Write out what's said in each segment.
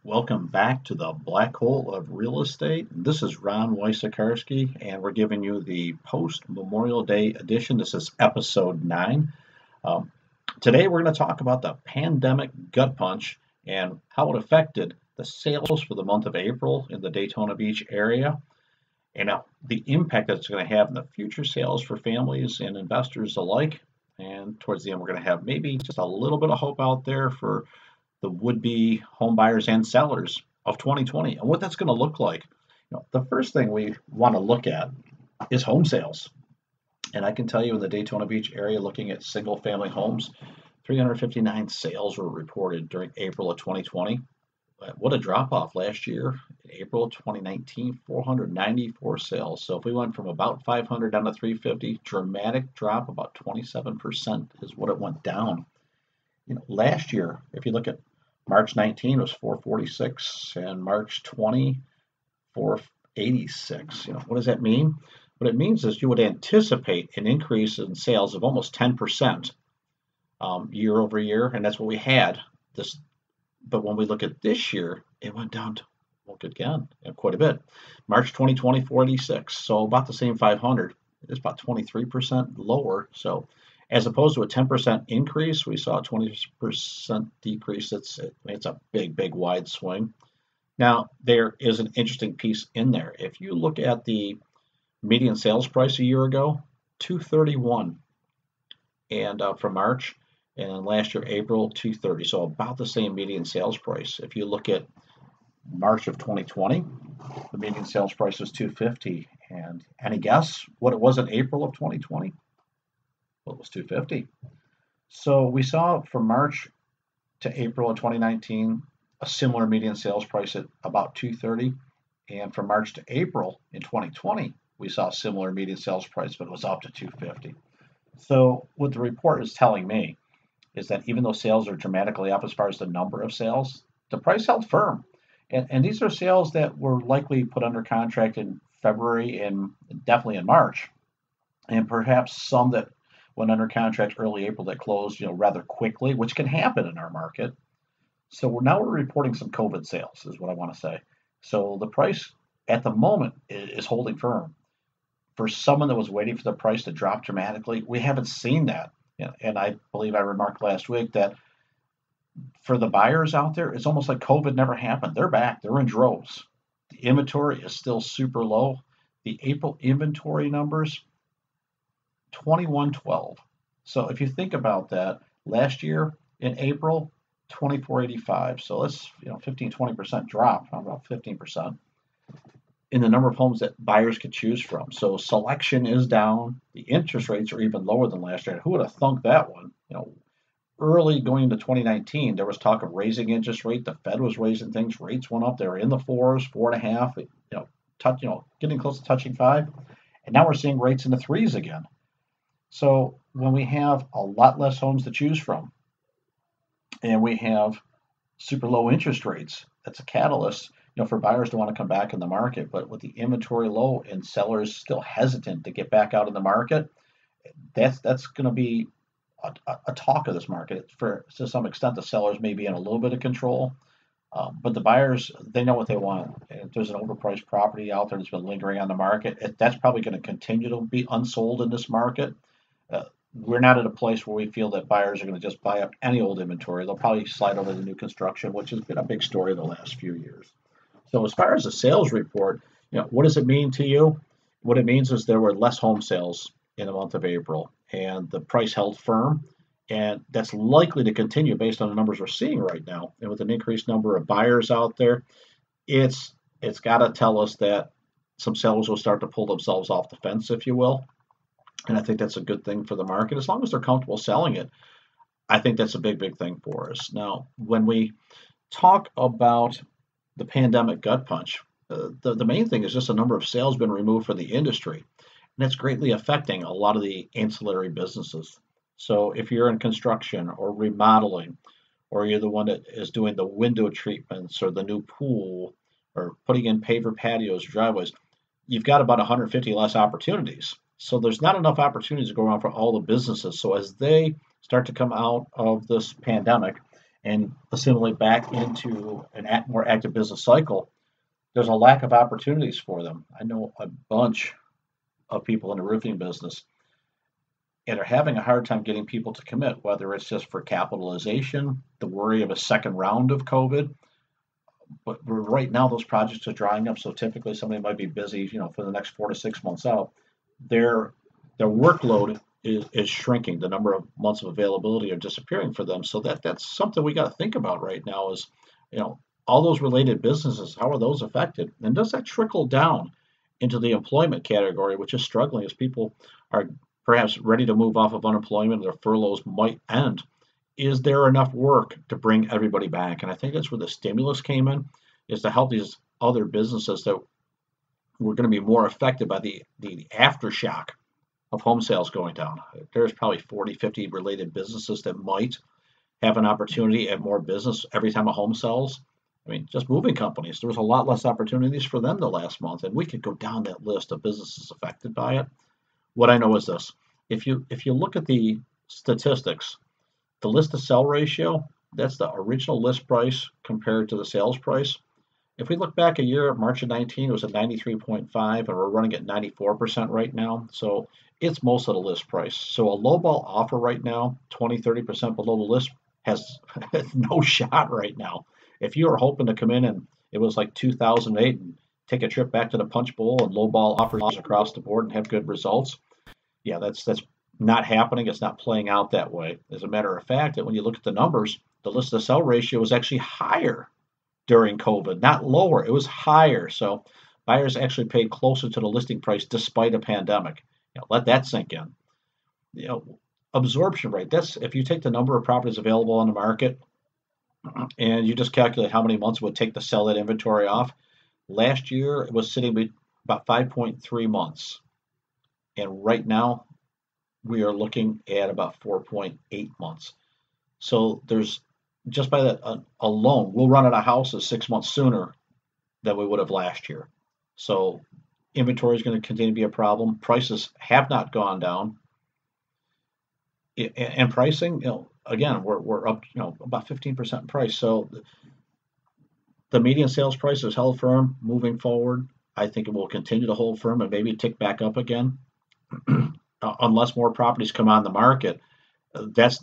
Welcome back to the black hole of real estate. This is Ron Wysokarski, and we're giving you the post Memorial Day edition. This is episode 9. Um, Today, we're going to talk about the pandemic gut punch and how it affected the sales for the month of April in the Daytona Beach area, and the impact that it's going to have in the future sales for families and investors alike. And towards the end, we're going to have maybe just a little bit of hope out there for the would-be home buyers and sellers of 2020 and what that's going to look like. The first thing we want to look at is home sales. And I can tell you in the Daytona Beach area, looking at single family homes, 359 sales were reported during April of 2020. What a drop off last year. In April of 2019, 494 sales. So if we went from about 500 down to 350, dramatic drop, about 27% is what it went down. Last year, if you look at March 19 was 446 and March 20, 486. What does that mean? What it means is you would anticipate an increase in sales of almost 10% year over year, and that's what we had. But when we look at this year, it went down to, again, quite a bit. March 2020, 486, so about the same 500. It's about 23% lower. So as opposed to a 10% increase, we saw a 20% decrease. It's a big, wide swing. Now, there is an interesting piece in there. If you look at the median sales price a year ago, 231, and for March, and last year, April, 230. So about the same median sales price. If you look at March of 2020, the median sales price was 250. And any guess what it was in April of 2020? Well, it was 250. So we saw from March to April of 2019 a similar median sales price at about 230, and from March to April in 2020 we saw a similar median sales price, but it was up to 250. So what the report is telling me is that even though sales are dramatically up as far as the number of sales, the price held firm. And these are sales that were likely put under contract in February and definitely in March, and perhaps some that went under contract early April that closed, rather quickly, which can happen in our market. So we're reporting some COVID sales, is what I want to say. So the price at the moment is holding firm. For someone that was waiting for the price to drop dramatically, we haven't seen that. And I believe I remarked last week that for the buyers out there, it's almost like COVID never happened. They're back. They're in droves. The inventory is still super low. The April inventory numbers, 2112. So if you think about that, last year in April, 2485. So that's 15-20% drop, about 15% in the number of homes that buyers could choose from. So selection is down. The interest rates are even lower than last year. Who would have thunk that one? Early going into 2019, there was talk of raising interest rate. The Fed was raising things. Rates went up. They were in the fours, 4.5. Getting close to touching 5. And now we're seeing rates in the 3s again. So when we have a lot less homes to choose from, and we have super low interest rates, that's a catalyst, for buyers to want to come back in the market. But with the inventory low and sellers still hesitant to get back out in the market, that's going to be a talk of this market. To some extent, the sellers may be in a little bit of control, but the buyers, they know what they want. And if there's an overpriced property out there that's been lingering on the market, that's probably going to continue to be unsold in this market. We're not at a place where we feel that buyers are going to just buy up any old inventory. They'll probably slide over to new construction, which has been a big story the last few years. So as far as the sales report, what does it mean to you? What it means is there were less home sales in the month of April, and the price held firm, and that's likely to continue based on the numbers we're seeing right now. And with an increased number of buyers out there, it's got to tell us that some sellers will start to pull themselves off the fence, if you will. And I think that's a good thing for the market. As long as they're comfortable selling it, I think that's a big thing for us. Now, when we talk about the pandemic gut punch, the main thing is just the number of sales been removed for the industry. And that's greatly affecting a lot of the ancillary businesses. So if you're in construction or remodeling, or you're the one that is doing the window treatments or the new pool or putting in paver patios, driveways, you've got about 150 less opportunities. So there's not enough opportunities to go around for all the businesses. So as they start to come out of this pandemic and assimilate back into a more active business cycle, there's a lack of opportunities for them. I know a bunch of people in the roofing business and are having a hard time getting people to commit, whether it's just for capitalization, the worry of a second round of COVID. But right now, those projects are drying up. So typically, somebody might be busy, for the next 4 to 6 months out. Their their workload is shrinking. The number of months of availability are disappearing for them. So that's something we got to think about right now. Is you know all those related businesses, how are those affected, and does that trickle down into the employment category, which is struggling as people are perhaps ready to move off of unemployment, their furloughs might end. Is there enough work to bring everybody back? And I think that's where the stimulus came in, is to help these other businesses that were going to be more affected by the aftershock of home sales going down. There's probably 40, 50 related businesses that might have an opportunity at more business every time a home sells. I mean, just moving companies, there was a lot less opportunities for them the last month, and we could go down that list of businesses affected by it. What I know is this: if you look at the statistics, the list to sell ratio, that's the original list price compared to the sales price. If we look back a year, March of 19, it was at 93.5, and we're running at 94% right now. So it's most of the list price. So a lowball offer right now, 20, 30% below the list, has no shot right now. If you are hoping to come in and it was like 2008 and take a trip back to the punch bowl and lowball offers across the board and have good results, yeah, that's not happening. It's not playing out that way. As a matter of fact, that when you look at the numbers, the list to sell ratio was actually higher during COVID, not lower. It was higher. So buyers actually paid closer to the listing price despite a pandemic. Let that sink in. You know, Absorption rate. That's if you take the number of properties available on the market and you just calculate how many months it would take to sell that inventory off. Last year it was sitting at about 5.3 months, and right now we are looking at about 4.8 months. So there's just by that alone, we'll run out of houses 6 months sooner than we would have last year. So inventory is going to continue to be a problem. Prices have not gone down, and pricing, again, we're up, about 15% in price. So the median sales price is held firm moving forward. I think it will continue to hold firm and maybe tick back up again, unless more properties come on the market. There's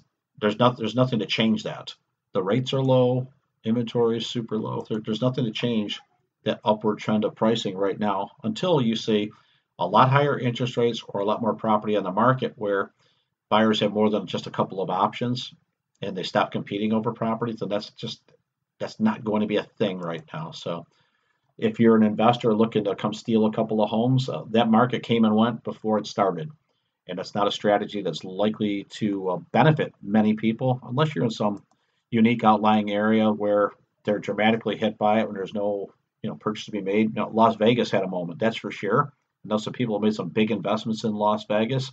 nothing to change that. The rates are low, inventory is super low. There's nothing to change that upward trend of pricing right now until you see a lot higher interest rates or a lot more property on the market where buyers have more than just a couple of options and they stop competing over properties. And that's not going to be a thing right now. So if you're an investor looking to come steal a couple of homes, that market came and went before it started. And it's not a strategy that's likely to benefit many people unless you're in some unique outlying area where they're dramatically hit by it when there's no purchase to be made. Las Vegas had a moment, that's for sure. I know some people have made some big investments in Las Vegas,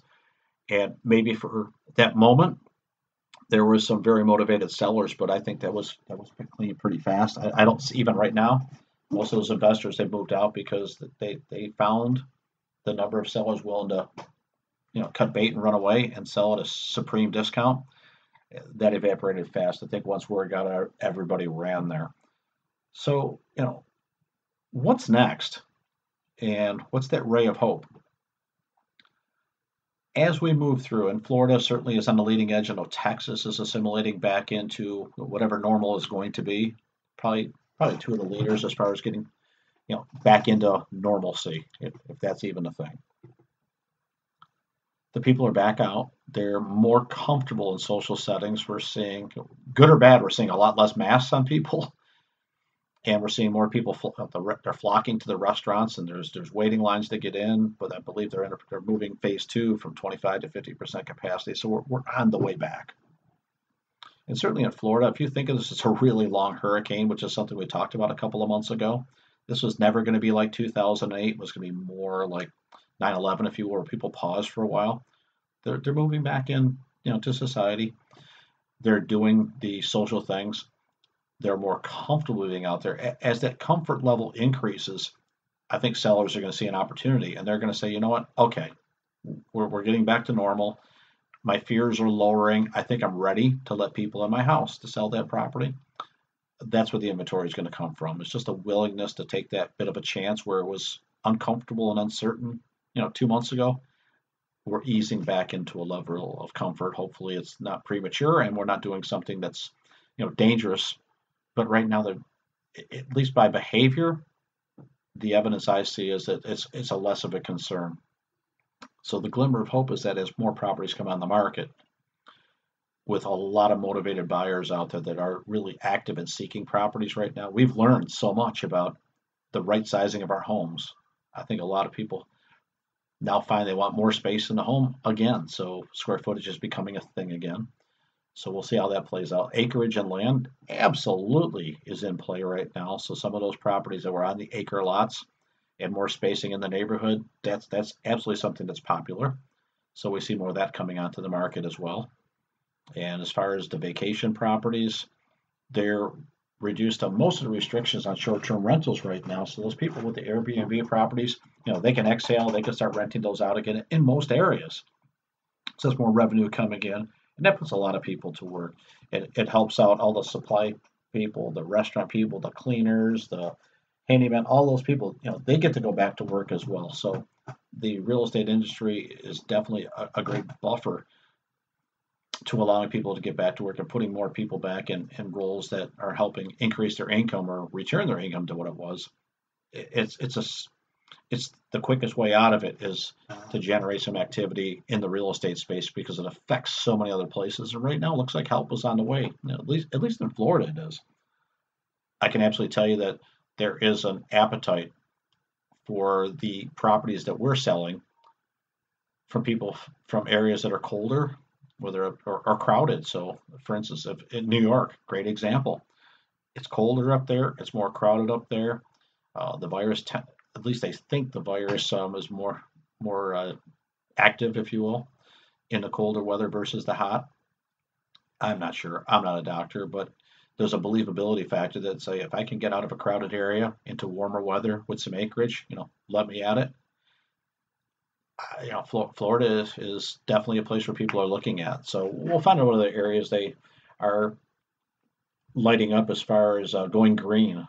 and maybe for that moment there was some very motivated sellers, but I think that was clean pretty fast. I don't see, even right now, most of those investors have moved out because they found the number of sellers willing to cut bait and run away and sell at a supreme discount. That evaporated fast. I think once word got out, everybody ran there. So, what's next? And what's that ray of hope? As we move through, and Florida certainly is on the leading edge. I know Texas is assimilating back into whatever normal is going to be. Probably two of the leaders as far as getting, back into normalcy, if that's even a thing. The people are back out. They're more comfortable in social settings. We're seeing, good or bad, we're seeing a lot less masks on people, and we're seeing more people. They're flocking to the restaurants, and there's waiting lines to get in. But I believe they're moving phase two from 25 to 50% capacity. So we're on the way back. And certainly in Florida, if you think of this as a really long hurricane, which is something we talked about a couple of months ago, this was never going to be like 2008. It was going to be more like 9/11, if you will, where people paused for a while. They're moving back in, to society. They're doing the social things. They're more comfortable being out there. As that comfort level increases, I think sellers are going to see an opportunity, and they're going to say, you know what? Okay, we're getting back to normal. My fears are lowering. I think I'm ready to let people in my house to sell that property. That's where the inventory is going to come from. It's just a willingness to take that bit of a chance where it was uncomfortable and uncertain, 2 months ago. We're easing back into a level of comfort. Hopefully, it's not premature and we're not doing something that's, dangerous. But right now, at least by behavior, the evidence I see is that it's a less of a concern. So the glimmer of hope is that as more properties come on the market, with a lot of motivated buyers out there that are really active in seeking properties right now, we've learned so much about the right sizing of our homes. I think a lot of people now find they want more space in the home again. So square footage is becoming a thing again. So we'll see how that plays out. Acreage and land absolutely is in play right now. So some of those properties that were on the acre lots and more spacing in the neighborhood, that's absolutely something that's popular. So we see more of that coming onto the market as well. And as far as the vacation properties, they're reduced on most of the restrictions on short-term rentals right now. So those people with the Airbnb properties, they can exhale, they can start renting those out again in most areas. So there's more revenue coming in, and that puts a lot of people to work. It helps out all the supply people, the restaurant people, the cleaners, the handyman, all those people, they get to go back to work as well. So the real estate industry is definitely a great buffer to allowing people to get back to work and putting more people back in roles that are helping increase their income or return their income to what it was. It's the quickest way out of it is to generate some activity in the real estate space because it affects so many other places. And right now, it looks like help is on the way. At least in Florida, it is. I can absolutely tell you that there is an appetite for the properties that we're selling from people from areas that are colder where they're are crowded. So, for instance, in New York, great example. It's colder up there. It's more crowded up there. The virus, at least they think the virus is more active, if you will, in the colder weather versus the hot. I'm not sure. I'm not a doctor, but there's a believability factor that say if I can get out of a crowded area into warmer weather with some acreage, let me at it. Florida is definitely a place where people are looking at. So we'll find out what other areas they are lighting up as far as going green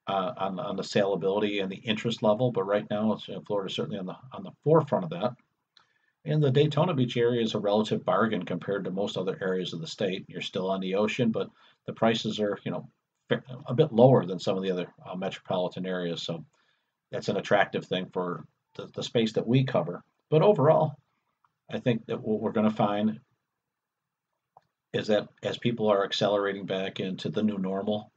on the saleability and the interest level. But right now, it's Florida certainly on the forefront of that. And the Daytona Beach area is a relative bargain compared to most other areas of the state. You're still on the ocean, but the prices are a bit lower than some of the other metropolitan areas. So that's an attractive thing for the space that we cover. But overall, I think that what we're going to find is that as people are accelerating back into the new normal,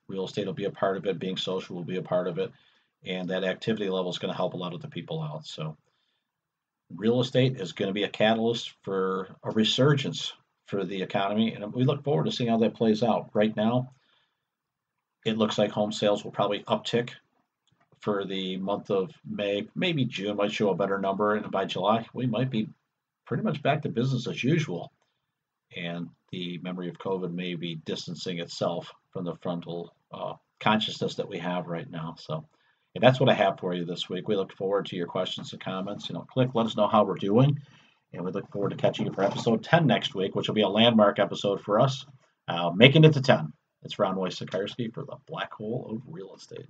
real estate will be a part of it, being social will be a part of it, and that activity level is going to help a lot of the people out. So real estate is going to be a catalyst for a resurgence for the economy, and we look forward to seeing how that plays out. Right now, it looks like home sales will probably uptick for the month of May, maybe June might show a better number, and by July, we might be pretty much back to business as usual. And the memory of COVID may be distancing itself from the frontal consciousness that we have right now. So and that's what I have for you this week. We look forward to your questions and comments. Click, let us know how we're doing. And we look forward to catching you for episode 10 next week, which will be a landmark episode for us, making it to 10. It's Ron Wojciechowski for the Black Hole of Real Estate.